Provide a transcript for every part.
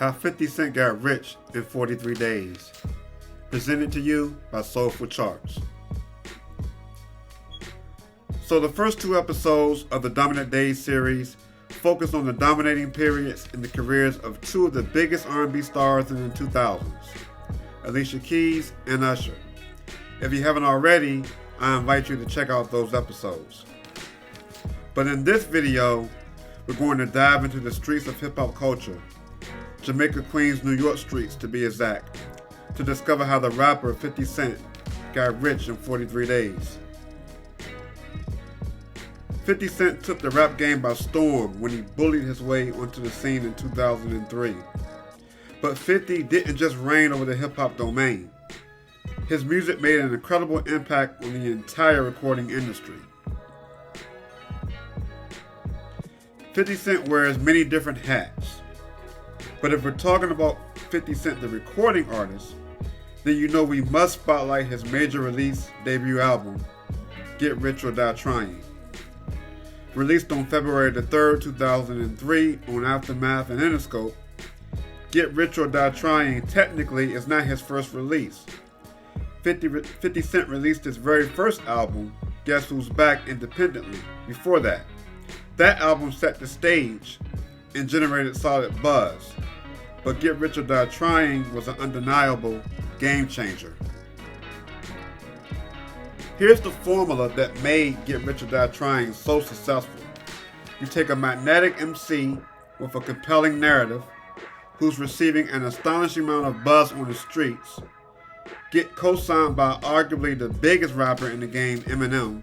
How 50 Cent Got Rich in 43 Days. Presented to you by Soulful Charts. So the first two episodes of the Dominant Days series focus on the dominating periods in the careers of two of the biggest R&B stars in the 2000s, Alicia Keys and Usher. If you haven't already, I invite you to check out those episodes. But in this video, we're going to dive into the streets of hip-hop culture, Jamaica, Queens, New York streets to be exact, to discover how the rapper 50 Cent got rich in 43 days. 50 Cent took the rap game by storm when he bullied his way onto the scene in 2003. But 50 didn't just reign over the hip-hop domain. His music made an incredible impact on the entire recording industry. 50 Cent wears many different hats. But if we're talking about 50 Cent the recording artist, then you know we must spotlight his major release debut album, Get Rich or Die Trying. Released on February the 3rd, 2003 on Aftermath and Interscope, Get Rich or Die Trying technically is not his first release. 50 Cent released his very first album, Guess Who's Back, independently before that. That album set the stage and generated solid buzz, but Get Rich or Die Trying was an undeniable game changer. Here's the formula that made Get Rich or Die Trying so successful. You take a magnetic MC with a compelling narrative who's receiving an astonishing amount of buzz on the streets, get co-signed by arguably the biggest rapper in the game, Eminem,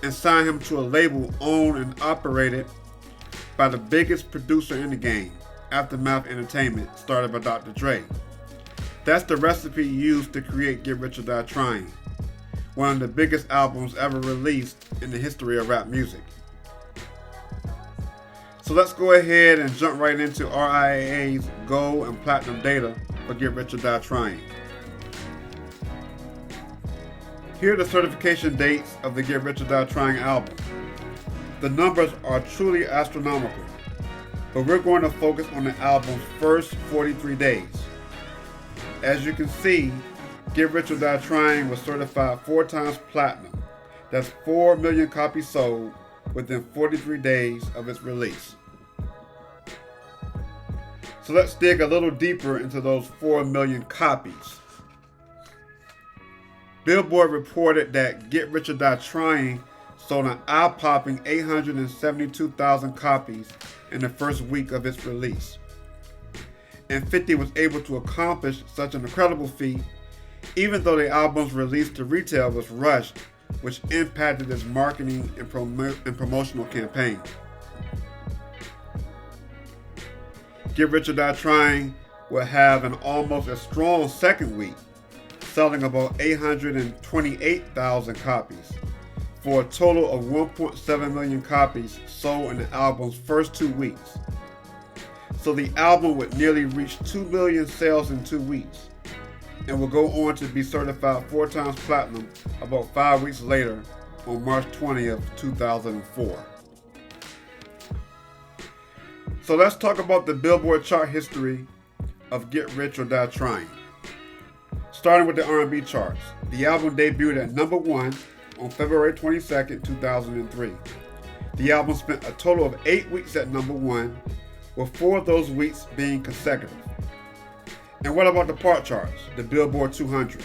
and sign him to a label owned and operated by the biggest producer in the game, Aftermath Entertainment, started by Dr. Dre. That's the recipe used to create Get Rich or Die Trying, one of the biggest albums ever released in the history of rap music. So let's go ahead and jump right into RIAA's gold and platinum data for Get Rich or Die Trying. Here are the certification dates of the Get Rich or Die Trying album. The numbers are truly astronomical, but we're going to focus on the album's first 43 days. As you can see, Get Rich or Die Trying was certified 4 times platinum. That's 4 million copies sold within 43 days of its release. So let's dig a little deeper into those 4 million copies. Billboard reported that Get Rich or Die Trying sold an eye-popping 872,000 copies in the first week of its release. And 50 was able to accomplish such an incredible feat even though the album's release to retail was rushed, which impacted its marketing and promotional campaign. Get Rich or Die Trying will have an almost as strong second week, selling about 828,000 copies, for a total of 1.7 million copies sold in the album's first 2 weeks. So the album would nearly reach 2 million sales in 2 weeks, and will go on to be certified 4 times platinum about 5 weeks later on March 20th, 2004. So let's talk about the Billboard chart history of Get Rich or Die Trying. Starting with the R&B charts, the album debuted at number 1 on February 22nd, 2003. The album spent a total of 8 weeks at number 1, with 4 of those weeks being consecutive. And what about the pop charts, the Billboard 200?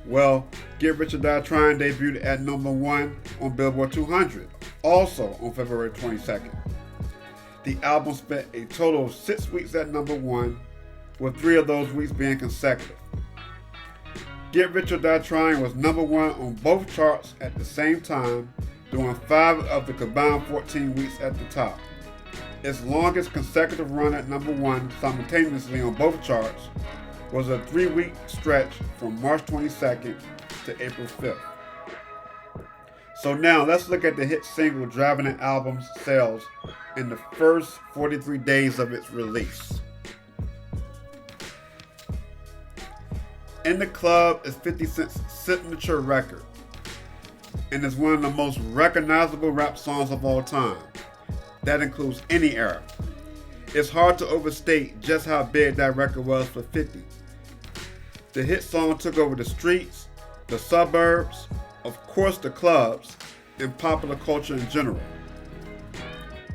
Well, Get Rich or Die Trying debuted at number 1 on Billboard 200, also on February 22nd. The album spent a total of 6 weeks at number 1, with 3 of those weeks being consecutive. Get Rich or Die Trying was number 1 on both charts at the same time, during 5 of the combined 14 weeks at the top. Its longest consecutive run at number 1 simultaneously on both charts was a 3-week stretch from March 22nd to April 5th. So now let's look at the hit single driving the album's sales in the first 43 days of its release. In the Club is 50 Cent's signature record and is one of the most recognizable rap songs of all time. That includes any era. It's hard to overstate just how big that record was for 50. The hit song took over the streets, the suburbs, of course the clubs, and popular culture in general.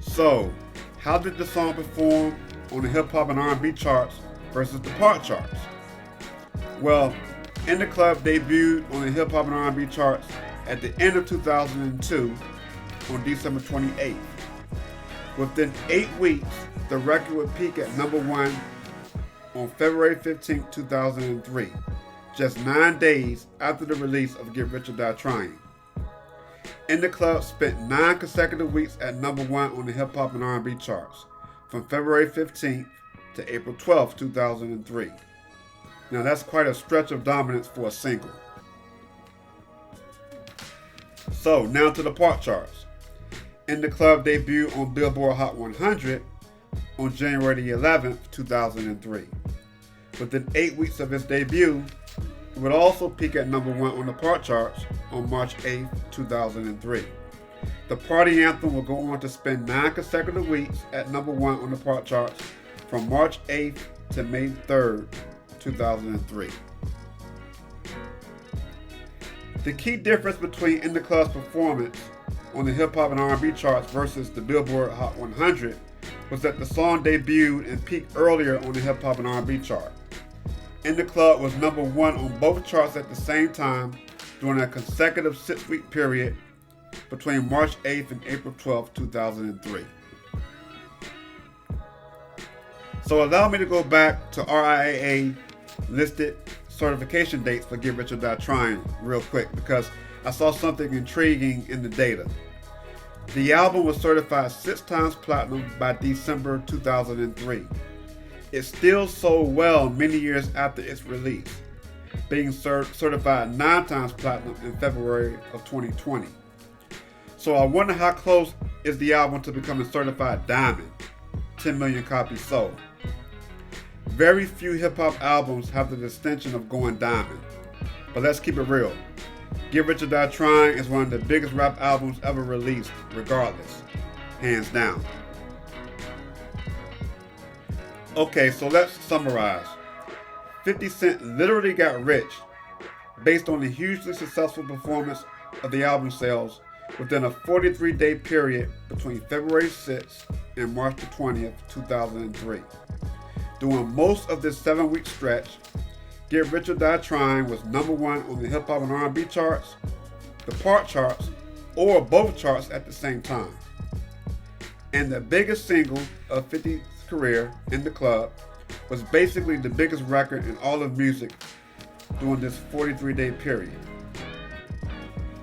So, how did the song perform on the hip hop and R&B charts versus the pop charts? Well, In the Club debuted on the hip hop and R&B charts at the end of 2002 on December 28th. Within 8 weeks, the record would peak at number 1 on February 15, 2003, just 9 days after the release of Get Rich or Die Trying. In the Club spent 9 consecutive weeks at number 1 on the hip hop and R&B charts, from February 15th to April 12, 2003. Now that's quite a stretch of dominance for a single. So now to the pop charts. In the Club debuted on Billboard Hot 100 on January 11th, 2003. Within 8 weeks of its debut, it would also peak at number 1 on the pop charts on March 8th, 2003. The party anthem will go on to spend 9 consecutive weeks at number 1 on the pop charts from March 8th to May 3rd, 2003. The key difference between In the Club's performance on the hip hop and R&B charts versus the Billboard Hot 100 was that the song debuted and peaked earlier on the hip hop and R&B chart. In the Club was number 1 on both charts at the same time during a consecutive 6-week period between March 8th and April 12th, 2003. So allow me to go back to RIAA listed certification dates for Get Rich or Die Trying real quick, because I saw something intriguing in the data. The album was certified 6 times platinum by December 2003. It still sold well many years after its release, being certified 9 times platinum in February of 2020. So I wonder how close is the album to becoming certified diamond, 10 million copies sold. Very few hip-hop albums have the distinction of going diamond, but let's keep it real. Get Rich or Die Trying is one of the biggest rap albums ever released, regardless, hands down. Okay, so let's summarize. 50 Cent literally got rich based on the hugely successful performance of the album sales within a 43-day period between February 6th and March 20th, 2003. During most of this 7-week stretch, Get Rich or Die Trying was number 1 on the hip hop and R&B charts, the pop charts, or both charts at the same time. And the biggest single of 50's career, In the Club, was basically the biggest record in all of music during this 43-day period.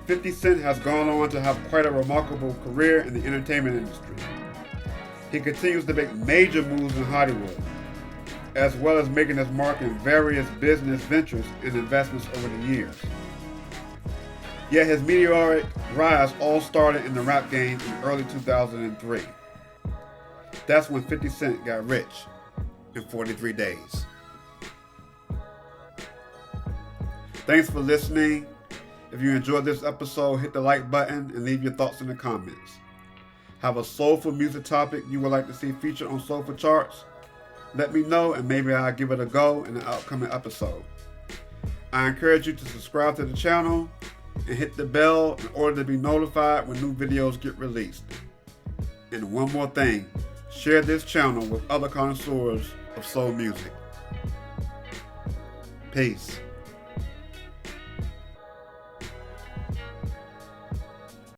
50 Cent has gone on to have quite a remarkable career in the entertainment industry. He continues to make major moves in Hollywood, as well as making his mark in various business ventures and investments over the years. Yet his meteoric rise all started in the rap game in early 2003. That's when 50 Cent got rich in 43 days. Thanks for listening. If you enjoyed this episode, hit the like button and leave your thoughts in the comments. Have a soulful music topic you would like to see featured on Soulful Charts? Let me know and maybe I'll give it a go in an upcoming episode. I encourage you to subscribe to the channel and hit the bell in order to be notified when new videos get released. And one more thing, share this channel with other connoisseurs of soul music. Peace.